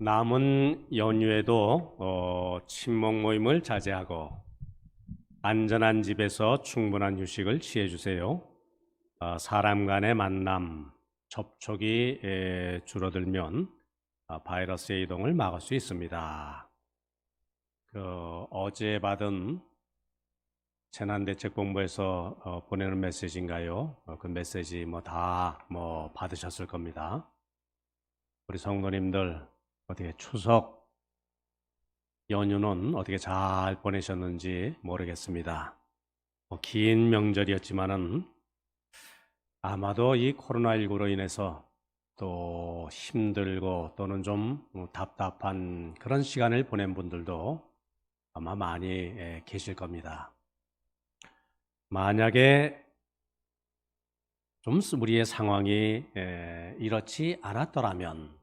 남은 연휴에도 친목 모임을 자제하고 안전한 집에서 충분한 휴식을 취해 주세요. 사람 간의 만남, 접촉이 줄어들면 바이러스의 이동을 막을 수 있습니다. 어제 받은 재난대책본부에서 보내는 메시지인가요? 그 메시지 다 받으셨을 겁니다. 우리 성도님들 어떻게 추석 연휴는 어떻게 잘 보내셨는지 모르겠습니다. 긴 명절이었지만은 아마도 이 코로나19로 인해서 또 힘들고 또는 좀 답답한 그런 시간을 보낸 분들도 아마 많이 계실 겁니다. 만약에 좀 우리의 상황이 이렇지 않았더라면,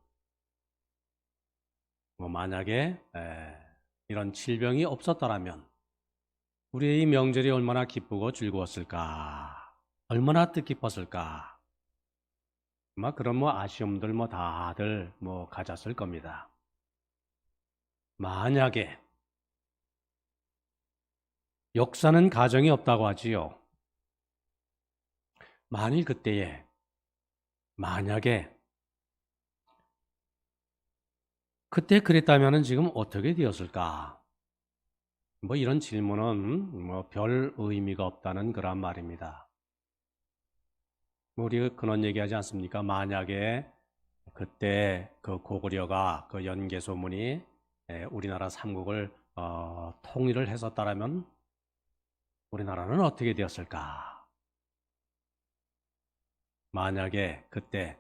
만약에 이런 질병이 없었더라면 우리의 이 명절이 얼마나 기쁘고 즐거웠을까, 얼마나 뜻깊었을까. 아마 그런 아쉬움들 다들 가졌을 겁니다. 만약에 역사는 가정이 없다고 하지요. 만일 그때에 만약에 그때 그랬다면 지금 어떻게 되었을까? 이런 질문은 별 의미가 없다는 그런 말입니다. 우리 그런 얘기하지 않습니까? 만약에 그때 그 고구려가 그 연개소문이 우리나라 삼국을 통일을 했었다면 우리나라는 어떻게 되었을까? 만약에 그때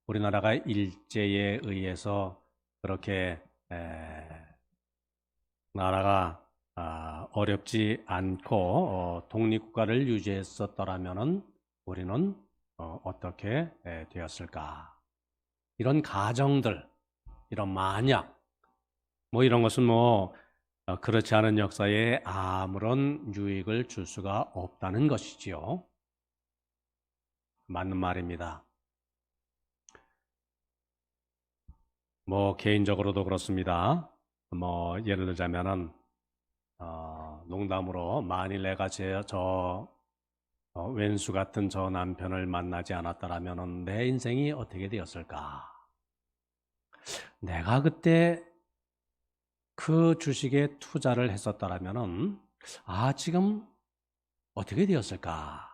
우리나라가 일제에 의해서 그렇게 나라가 어렵지 않고 독립국가를 유지했었더라면 우리는 어떻게 되었을까? 이런 가정들, 이런 만약, 이런 것은 그렇지 않은 역사에 아무런 유익을 줄 수가 없다는 것이지요. 맞는 말입니다. 개인적으로도 그렇습니다. 예를 들자면은 농담으로 만일 내가 저 왼수 같은 저 남편을 만나지 않았더라면 내 인생이 어떻게 되었을까? 내가 그때 그 주식에 투자를 했었더라면 지금 어떻게 되었을까?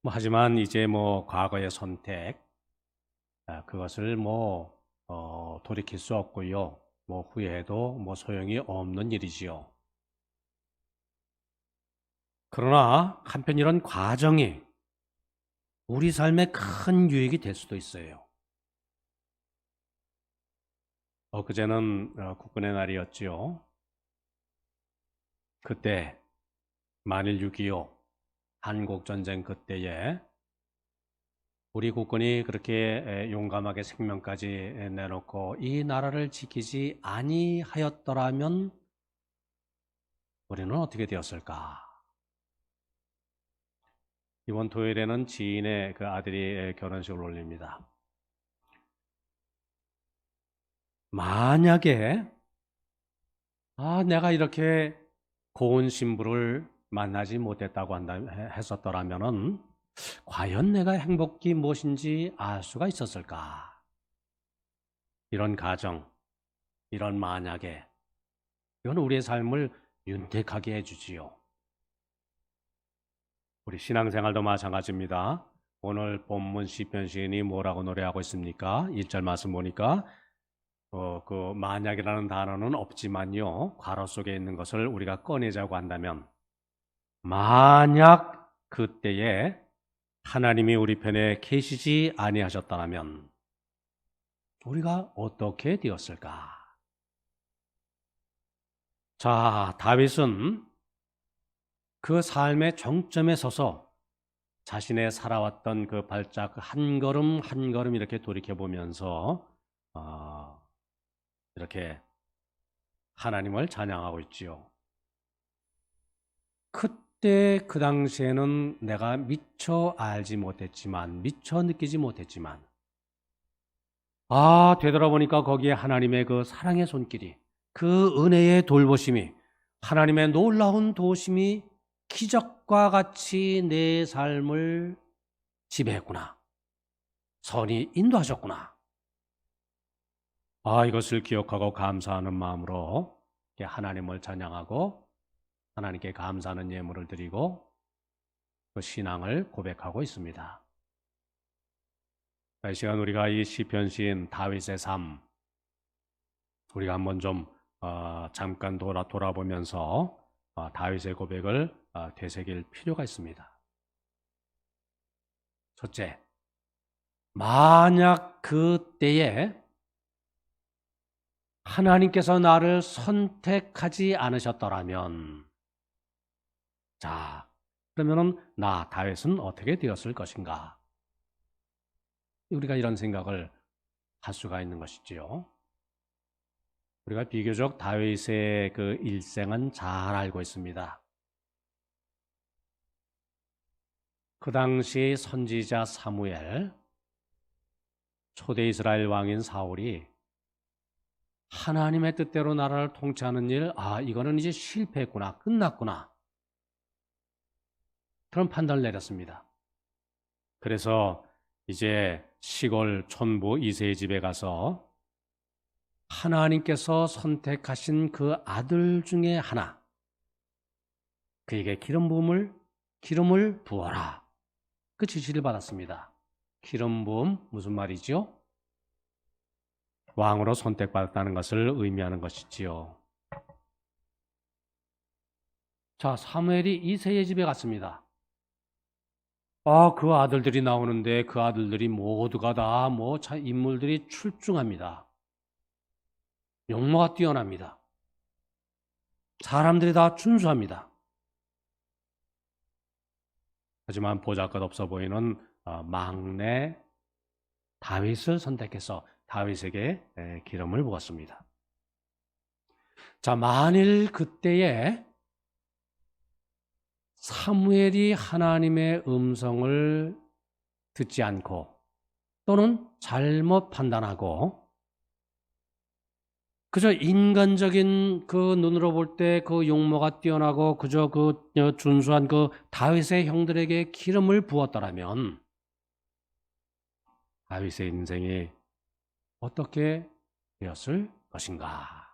하지만 이제 과거의 선택, 그것을 돌이킬 수 없고요. 후회해도 소용이 없는 일이지요. 그러나 한편 이런 과정이 우리 삶에 큰 유익이 될 수도 있어요. 그제는 국군의 날이었지요. 그때 만일 6.25 한국전쟁 그때에 우리 국군이 그렇게 용감하게 생명까지 내놓고 이 나라를 지키지 아니하였더라면 우리는 어떻게 되었을까? 이번 토요일에는 지인의 그 아들이 결혼식을 올립니다. 만약에 내가 이렇게 고운 신부를 만나지 못했다고 했었더라면은 과연 내가 행복이 무엇인지 알 수가 있었을까? 이런 가정, 이런 만약에 이건 우리의 삶을 윤택하게 해주지요. 우리 신앙생활도 마찬가지입니다. 오늘 본문 시편 시인이 뭐라고 노래하고 있습니까? 1절 말씀 보니까 그 만약이라는 단어는 없지만요. 괄호 속에 있는 것을 우리가 꺼내자고 한다면 만약 그때에 하나님이 우리 편에 계시지 아니하셨다면 우리가 어떻게 되었을까? 자, 다윗은 그 삶의 정점에 서서 자신의 살아왔던 그 발짝 한 걸음 한 걸음 이렇게 돌이켜보면서 이렇게 하나님을 찬양하고 있지요. 그때 그 당시에는 내가 미처 알지 못했지만, 미처 느끼지 못했지만 되돌아보니까 거기에 하나님의 그 사랑의 손길이, 그 은혜의 돌보심이, 하나님의 놀라운 도심이 기적과 같이 내 삶을 지배했구나. 선히 인도하셨구나. 이것을 기억하고 감사하는 마음으로 하나님을 찬양하고 하나님께 감사하는 예물을 드리고 그 신앙을 고백하고 있습니다. 이 시간 우리가 이 시편 시인 다윗의 삶, 우리가 한번 좀 잠깐 돌아보면서 다윗의 고백을 되새길 필요가 있습니다. 첫째, 만약 그때에 하나님께서 나를 선택하지 않으셨더라면, 자, 그러면은 나 다윗은 어떻게 되었을 것인가? 우리가 이런 생각을 할 수가 있는 것이지요. 우리가 비교적 다윗의 그 일생은 잘 알고 있습니다. 그 당시 선지자 사무엘, 초대 이스라엘 왕인 사울이 하나님의 뜻대로 나라를 통치하는 일, 이거는 이제 실패했구나, 끝났구나, 그런 판단을 내렸습니다. 그래서 이제 시골 촌부 이새의 집에 가서 하나님께서 선택하신 그 아들 중에 하나, 그에게 기름을 부어라, 그 지시를 받았습니다. 기름 부음 무슨 말이죠? 왕으로 선택받았다는 것을 의미하는 것이지요. 자, 사무엘이 이새의 집에 갔습니다. 그 아들들이 나오는데 그 아들들이 모두가 다 인물들이 출중합니다. 용모가 뛰어납니다. 사람들이 다 준수합니다. 하지만 보잘것없어 보이는 막내 다윗을 선택해서 다윗에게 기름을 부었습니다. 자, 만일 그때에 사무엘이 하나님의 음성을 듣지 않고 또는 잘못 판단하고 그저 인간적인 그 눈으로 볼 때 그 용모가 뛰어나고 그저 그 준수한 그 다윗의 형들에게 기름을 부었더라면 다윗의 인생이 어떻게 되었을 것인가?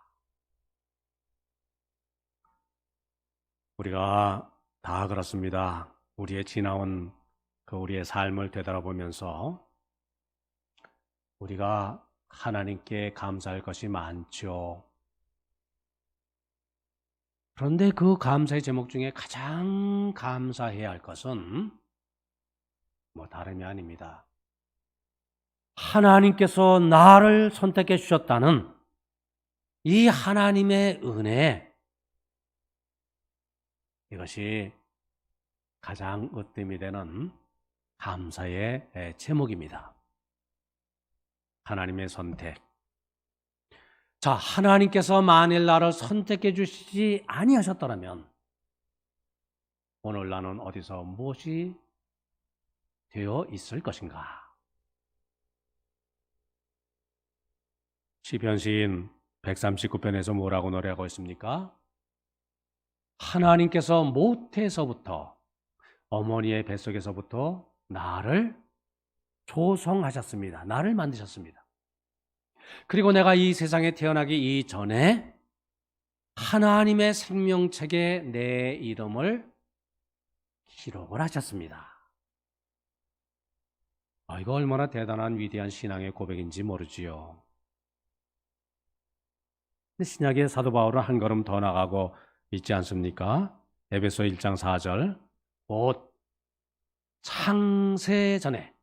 우리가 다 그렇습니다. 우리의 지나온 우리의 삶을 되돌아보면서 우리가 하나님께 감사할 것이 많죠. 그런데 그 감사의 제목 중에 가장 감사해야 할 것은 다름이 아닙니다. 하나님께서 나를 선택해 주셨다는 이 하나님의 은혜, 이것이 가장 으뜸이 되는 감사의 제목입니다. 하나님의 선택. 자, 하나님께서 만일 나를 선택해 주시지 아니하셨더라면 오늘 나는 어디서 무엇이 되어 있을 것인가? 시편 시인 139편에서 뭐라고 노래하고 있습니까? 하나님께서 모태에서부터 어머니의 뱃속에서부터 나를 조성하셨습니다. 나를 만드셨습니다. 그리고 내가 이 세상에 태어나기 이전에 하나님의 생명책에 내 이름을 기록을 하셨습니다. 이거 얼마나 대단한 위대한 신앙의 고백인지 모르지요. 신약의 사도 바울은 한 걸음 더 나가고 있지 않습니까? 에베소 1장 4절, 곧 창세 전에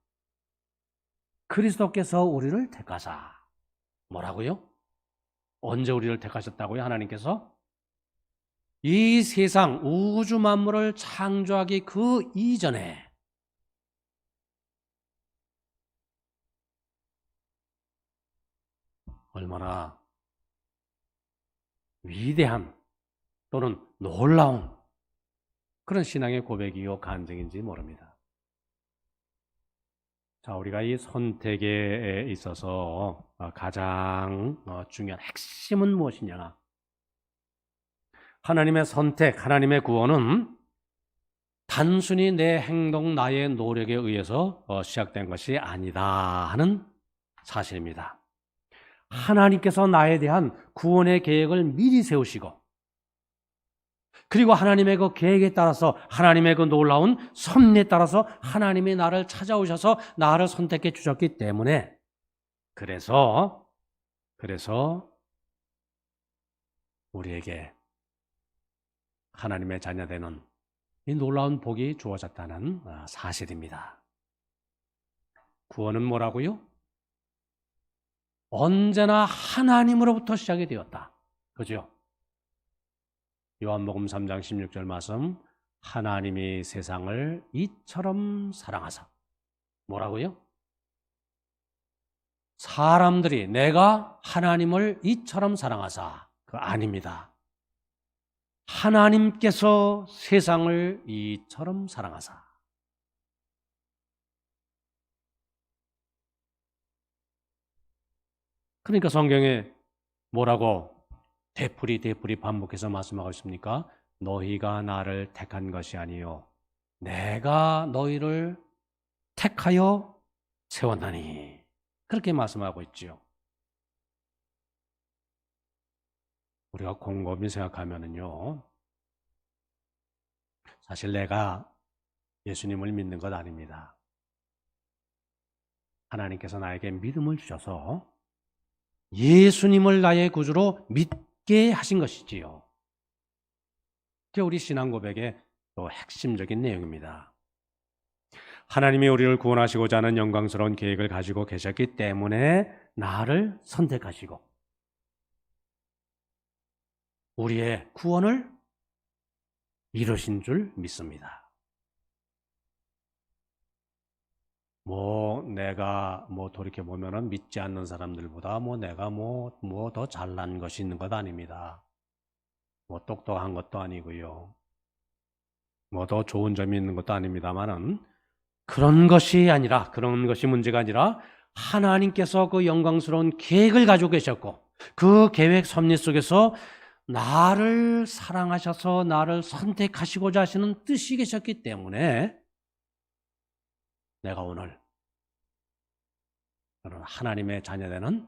그리스도께서 우리를 택하사, 뭐라고요? 언제 우리를 택하셨다고요? 하나님께서? 이 세상 우주 만물을 창조하기 그 이전에 얼마나 위대한 또는 놀라운 그런 신앙의 고백이요 간증인지 모릅니다. 자, 우리가 이 선택에 있어서 가장 중요한 핵심은 무엇이냐? 하나님의 선택, 하나님의 구원은 단순히 내 행동, 나의 노력에 의해서 시작된 것이 아니다 하는 사실입니다. 하나님께서 나에 대한 구원의 계획을 미리 세우시고, 그리고 하나님의 그 계획에 따라서, 하나님의 그 놀라운 섭리에 따라서 하나님이 나를 찾아오셔서 나를 선택해 주셨기 때문에, 그래서 우리에게 하나님의 자녀되는 이 놀라운 복이 주어졌다는 사실입니다. 구원은 뭐라고요? 언제나 하나님으로부터 시작이 되었다. 그죠? 요한복음 3장 16절 말씀, 하나님이 세상을 이처럼 사랑하사. 뭐라고요? 사람들이 내가 하나님을 이처럼 사랑하사. 그 아닙니다. 하나님께서 세상을 이처럼 사랑하사. 그러니까 성경에 뭐라고 되풀이 반복해서 말씀하고 있습니까? 너희가 나를 택한 것이 아니요 내가 너희를 택하여 세웠나니. 그렇게 말씀하고 있지요. 우리가 곰곰이 생각하면은요, 사실 내가 예수님을 믿는 것 아닙니다. 하나님께서 나에게 믿음을 주셔서 예수님을 나의 구주로 믿게 하신 것이지요. 그게 우리 신앙 고백의 또 핵심적인 내용입니다. 하나님이 우리를 구원하시고자 하는 영광스러운 계획을 가지고 계셨기 때문에 나를 선택하시고 우리의 구원을 이루신 줄 믿습니다. 내가 돌이켜보면은 믿지 않는 사람들보다 내가 더 잘난 것이 있는 것 아닙니다. 똑똑한 것도 아니고요. 더 좋은 점이 있는 것도 아닙니다만은 그런 것이 문제가 아니라 하나님께서 그 영광스러운 계획을 가지고 계셨고 그 계획 섭리 속에서 나를 사랑하셔서 나를 선택하시고자 하시는 뜻이 계셨기 때문에 내가 오늘 하나님의 자녀되는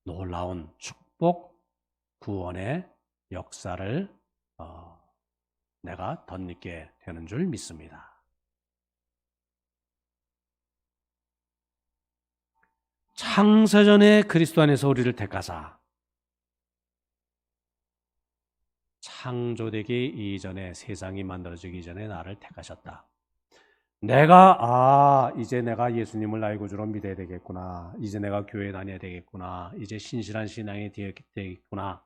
놀라운 축복, 구원의 역사를 내가 덧입게 되는 줄 믿습니다. 창세전에 그리스도 안에서 우리를 택하사 창조되기 이전에, 세상이 만들어지기 전에 나를 택하셨다. 이제 내가 예수님을 나의 구주로 믿어야 되겠구나. 이제 내가 교회 다녀야 되겠구나. 이제 신실한 신앙이 되겠구나.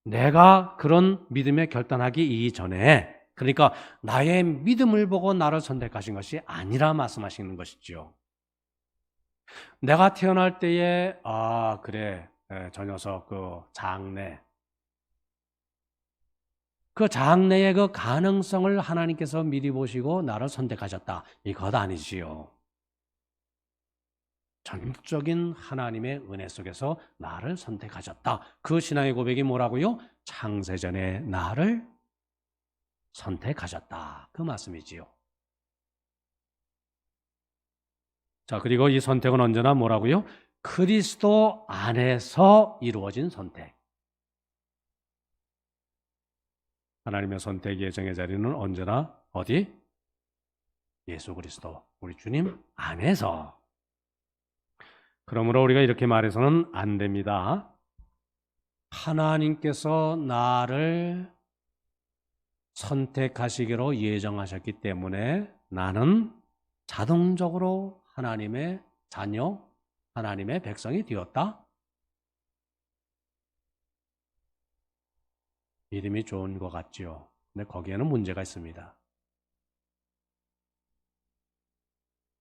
내가 그런 믿음에 결단하기 이전에, 그러니까 나의 믿음을 보고 나를 선택하신 것이 아니라 말씀하시는 것이죠. 내가 태어날 때에 저 녀석 그 장래의 그 가능성을 하나님께서 미리 보시고 나를 선택하셨다. 이것 아니지요. 전적인 하나님의 은혜 속에서 나를 선택하셨다. 그 신앙의 고백이 뭐라고요? 창세전에 나를 선택하셨다. 그 말씀이지요. 자, 그리고 이 선택은 언제나 뭐라고요? 그리스도 안에서 이루어진 선택. 하나님의 선택 예정의 자리는 언제나 어디? 예수 그리스도, 우리 주님 안에서. 그러므로 우리가 이렇게 말해서는 안 됩니다. 하나님께서 나를 선택하시기로 예정하셨기 때문에 나는 자동적으로 하나님의 자녀, 하나님의 백성이 되었다. 믿음이 좋은 것 같지요. 근데 거기에는 문제가 있습니다.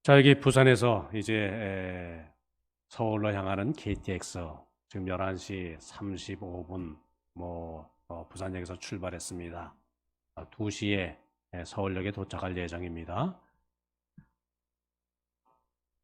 자, 여기 부산에서 이제 서울로 향하는 KTX 지금 11시 35분 부산역에서 출발했습니다. 2시에 서울역에 도착할 예정입니다.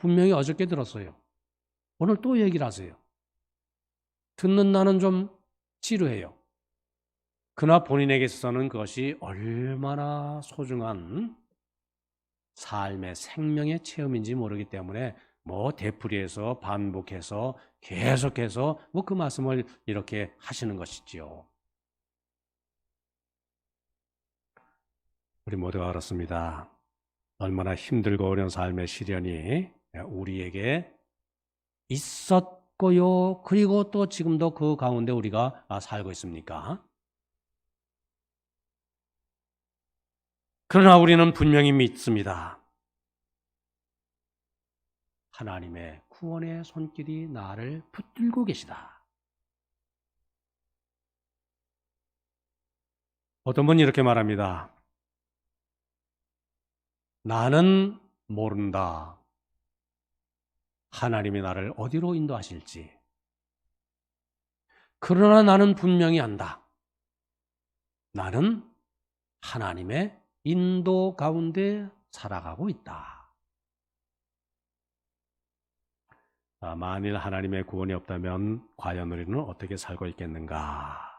분명히 어저께 들었어요. 오늘 또 얘기를 하세요. 듣는 나는 좀 지루해요. 그러나 본인에게 있어서는 그것이 얼마나 소중한 삶의 생명의 체험인지 모르기 때문에 되풀이해서 반복해서 계속해서 그 말씀을 이렇게 하시는 것이지요. 우리 모두가 그렇습니다. 얼마나 힘들고 어려운 삶의 시련이 우리에게 있었고요. 그리고 또 지금도 그 가운데 우리가 살고 있습니까? 그러나 우리는 분명히 믿습니다. 하나님의 구원의 손길이 나를 붙들고 계시다. 어떤 분이 이렇게 말합니다. 나는 모른다. 하나님이 나를 어디로 인도하실지. 그러나 나는 분명히 안다. 나는 하나님의 인도 가운데 살아가고 있다. 만일 하나님의 구원이 없다면 과연 우리는 어떻게 살고 있겠는가?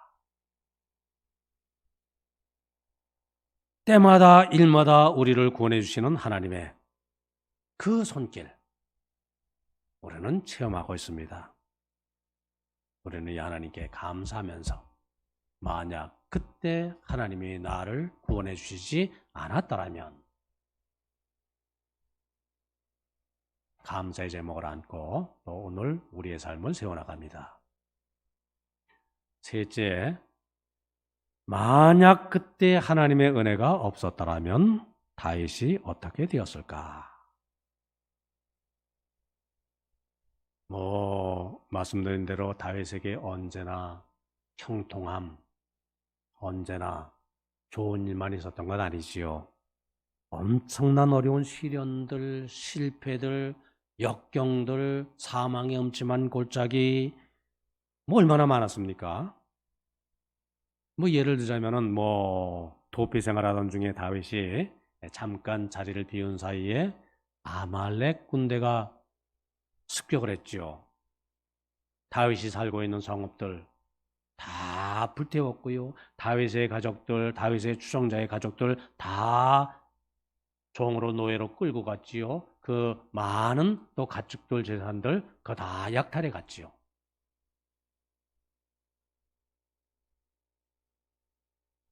때마다 일마다 우리를 구원해 주시는 하나님의 그 손길 우리는 체험하고 있습니다. 우리는 이 하나님께 감사하면서 만약 그때 하나님이 나를 구원해 주시지 않았더라면 감사의 제목을 안고 또 오늘 우리의 삶을 세워나갑니다. 셋째, 만약 그때 하나님의 은혜가 없었더라면 다윗이 어떻게 되었을까? 말씀드린 대로 다윗에게 언제나 형통함, 언제나 좋은 일만 있었던 건 아니지요. 엄청난 어려운 시련들, 실패들, 역경들, 사망의 음침한 골짜기 얼마나 많았습니까? 예를 들자면은 도피 생활하던 중에 다윗이 잠깐 자리를 비운 사이에 아말렉 군대가 습격을 했지요. 다윗이 살고 있는 성읍들 다 불태웠고요. 다윗의 가족들, 다윗의 추종자의 가족들 다 종으로 노예로 끌고 갔지요. 그 많은 또 가축들 재산들 그거 다 약탈해 갔지요.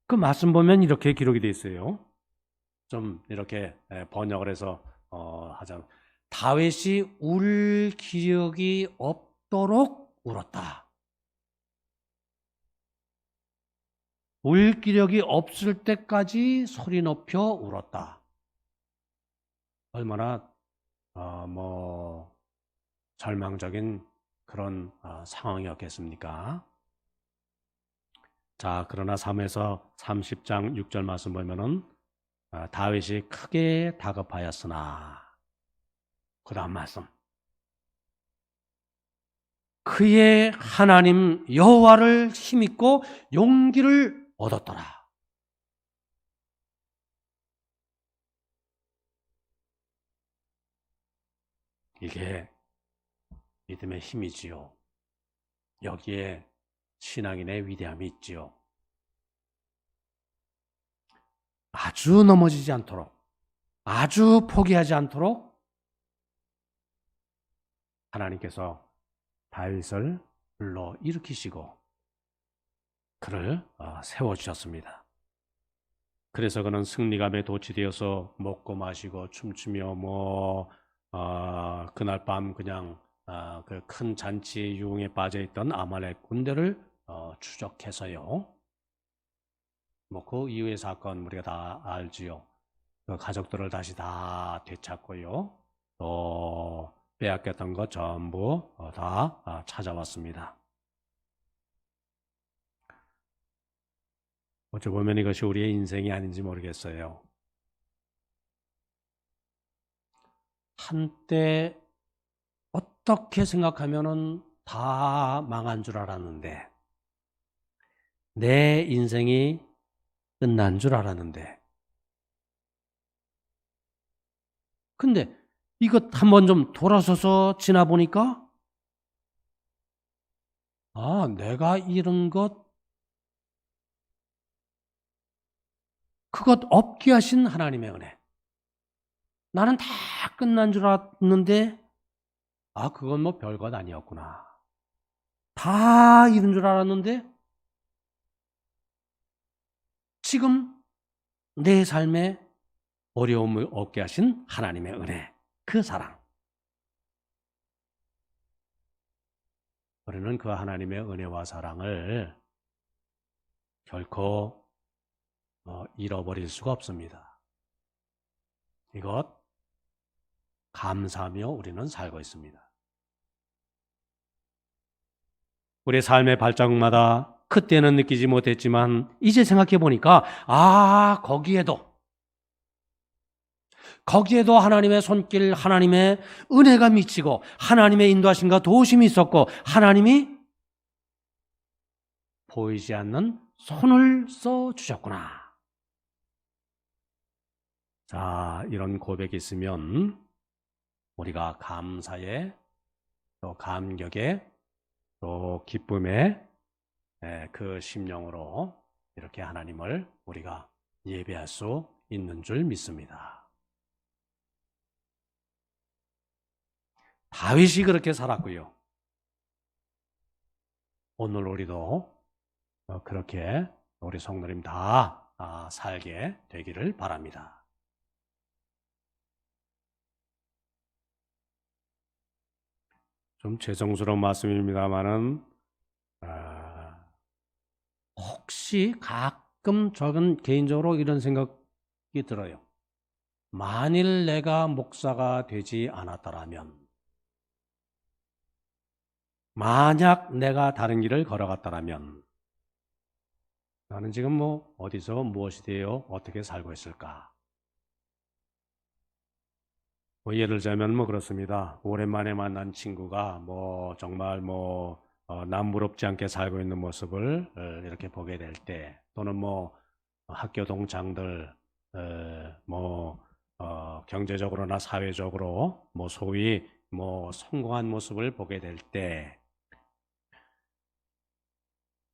그 말씀 보면 이렇게 기록이 되어 있어요. 좀 이렇게 번역을 해서 하자면 다윗이 울 기력이 없도록 울었다. 울 기력이 없을 때까지 소리 높여 울었다. 얼마나 절망적인 그런 상황이었겠습니까? 자, 그러나 3에서 30장 6절 말씀 보면은 다윗이 크게 다급하였으나 그 다음 말씀 그의 하나님 여호와를 힘입고 용기를 얻었더라. 이게 믿음의 힘이지요. 여기에 신앙인의 위대함이 있지요. 아주 넘어지지 않도록, 아주 포기하지 않도록 하나님께서 다윗을 불러 일으키시고 그를 세워주셨습니다. 그래서 그는 승리감에 도취되어서 먹고 마시고 춤추며 그날 밤 그냥 그 큰 잔치의 유흥에 빠져있던 아말렉 군대를 추적해서요. 그 이후의 사건 우리가 다 알지요. 그 가족들을 다시 다 되찾고요. 또 빼앗겼던 것 전부 다 찾아왔습니다. 어찌 보면 이것이 우리의 인생이 아닌지 모르겠어요. 한때 어떻게 생각하면은 다 망한 줄 알았는데, 내 인생이 끝난 줄 알았는데, 근데 이것 한번 좀 돌아서서 지나보니까 내가 잃은 것, 그것 없게 하신 하나님의 은혜. 나는 다 끝난 줄 알았는데 그건 뭐 별것 아니었구나. 다 잃은 줄 알았는데 지금 내 삶에 어려움을 없게 하신 하나님의 은혜, 그 사랑. 우리는 그 하나님의 은혜와 사랑을 결코 잃어버릴 수가 없습니다. 이것 감사하며 우리는 살고 있습니다. 우리 삶의 발자국마다 그때는 느끼지 못했지만 이제 생각해 보니까 거기에도 하나님의 손길, 하나님의 은혜가 미치고 하나님의 인도하심과 도우심이 있었고 하나님이 보이지 않는 손을 써주셨구나. 자, 이런 고백이 있으면 우리가 감사에 또 감격에 또 기쁨에 그 심령으로 이렇게 하나님을 우리가 예배할 수 있는 줄 믿습니다. 다윗이 그렇게 살았고요. 오늘 우리도 그렇게 우리 성도님 다 살게 되기를 바랍니다. 좀 죄송스러운 말씀입니다만은 혹시 가끔 저는 개인적으로 이런 생각이 들어요. 만일 내가 목사가 되지 않았더라면, 만약 내가 다른 길을 걸어갔더라면 나는 지금 뭐 어디서 무엇이 되어 어떻게 살고 있을까? 예를 들자면 그렇습니다. 오랜만에 만난 친구가 정말 남부럽지 않게 살고 있는 모습을 이렇게 보게 될 때, 또는 학교 동창들 경제적으로나 사회적으로 소위 성공한 모습을 보게 될 때,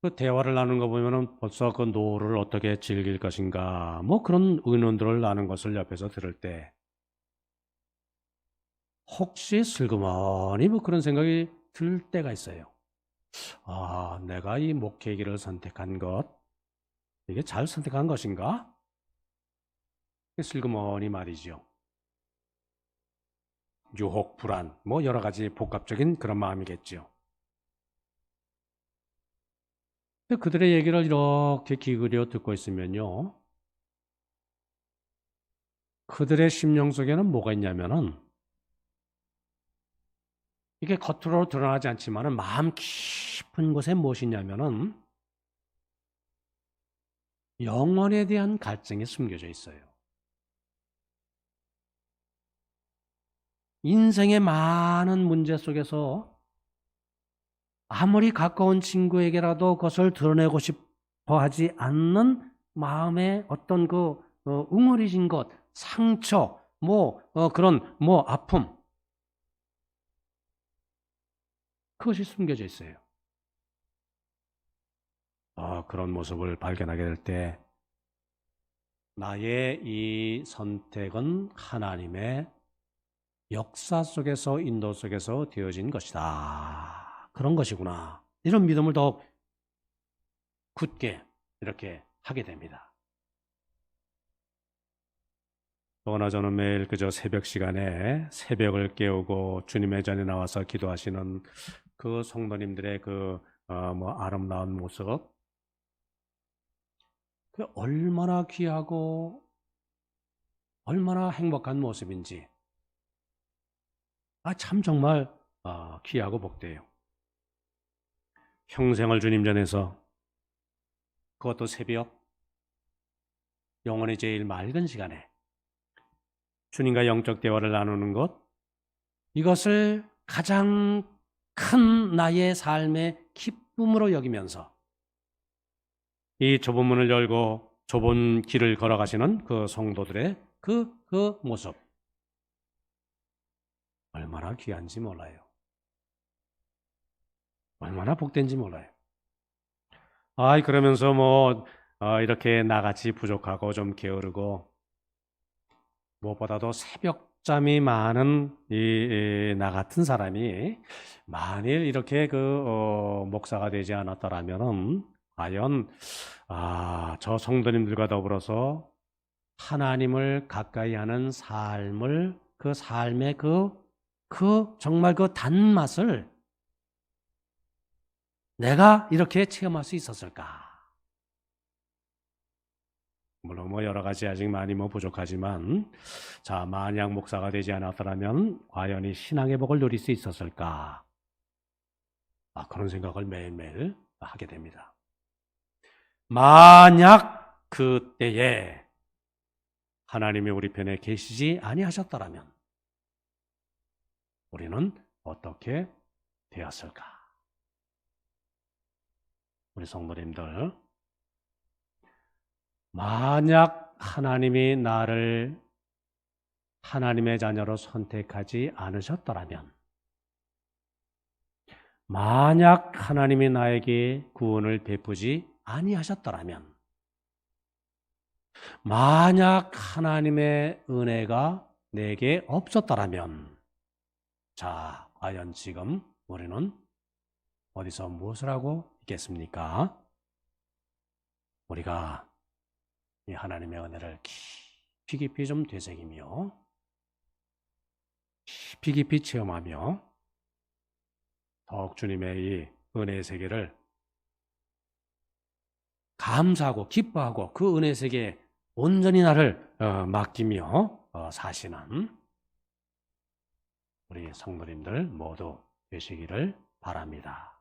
그 대화를 나누는 거 보면은 벌써 그 노후를 어떻게 즐길 것인가, 그런 의논들을 나눈 것을 옆에서 들을 때, 혹시 슬그머니 그런 생각이 들 때가 있어요. 내가 이 목회 길을 선택한 것, 이게 잘 선택한 것인가? 슬그머니 말이죠. 유혹, 불안, 여러 가지 복합적인 그런 마음이겠죠. 그들의 얘기를 이렇게 기울여 듣고 있으면요, 그들의 심령 속에는 뭐가 있냐면은, 이게 겉으로 드러나지 않지만은 마음 깊은 곳에 무엇이 있냐면은 영혼에 대한 갈증이 숨겨져 있어요. 인생의 많은 문제 속에서 아무리 가까운 친구에게라도 그것을 드러내고 싶어 하지 않는 마음의 어떤 응어리진 것, 상처, 그런 아픔, 그것이 숨겨져 있어요. 그런 모습을 발견하게 될 때 나의 이 선택은 하나님의 역사 속에서, 인도 속에서 되어진 것이다. 그런 것이구나. 이런 믿음을 더욱 굳게 이렇게 하게 됩니다. 또나 저는 매일 그저 새벽 시간에 새벽을 깨우고 주님의 전에 나와서 기도하시는 그 성도님들의 아름다운 모습, 그 얼마나 귀하고 얼마나 행복한 모습인지 참 정말 귀하고 복돼요. 평생을 주님 전에서, 그것도 새벽, 영혼의 제일 맑은 시간에 주님과 영적 대화를 나누는 것, 이것을 가장 큰 나의 삶의 기쁨으로 여기면서 이 좁은 문을 열고 좁은 길을 걸어가시는 그 성도들의 그 모습, 얼마나 귀한지 몰라요. 얼마나 복된지 몰라요. 그러면서 이렇게 나같이 부족하고 좀 게으르고 무엇보다도 새벽잠이 많은 나 같은 사람이 만일 이렇게 목사가 되지 않았더라면은 과연 저 성도님들과 더불어서 하나님을 가까이 하는 삶을 그 삶의 정말 그 단맛을 내가 이렇게 체험할 수 있었을까? 물론 여러 가지 아직 많이 부족하지만 만약 목사가 되지 않았더라면 과연 이 신앙의 복을 누릴 수 있었을까? 그런 생각을 매일매일 하게 됩니다. 만약 그때에 하나님이 우리 편에 계시지 아니하셨더라면 우리는 어떻게 되었을까? 우리 성도님들, 만약 하나님이 나를 하나님의 자녀로 선택하지 않으셨더라면, 만약 하나님이 나에게 구원을 베푸지 아니하셨더라면, 만약 하나님의 은혜가 내게 없었더라면, 과연 지금 우리는 어디서 무엇을 하고 있겠습니까? 우리가 이 하나님의 은혜를 깊이 좀 되새기며 깊이 체험하며 더욱 주님의 이 은혜의 세계를 감사하고 기뻐하고 그 은혜의 세계에 온전히 나를 맡기며 사시는 우리 성도님들 모두 되시기를 바랍니다.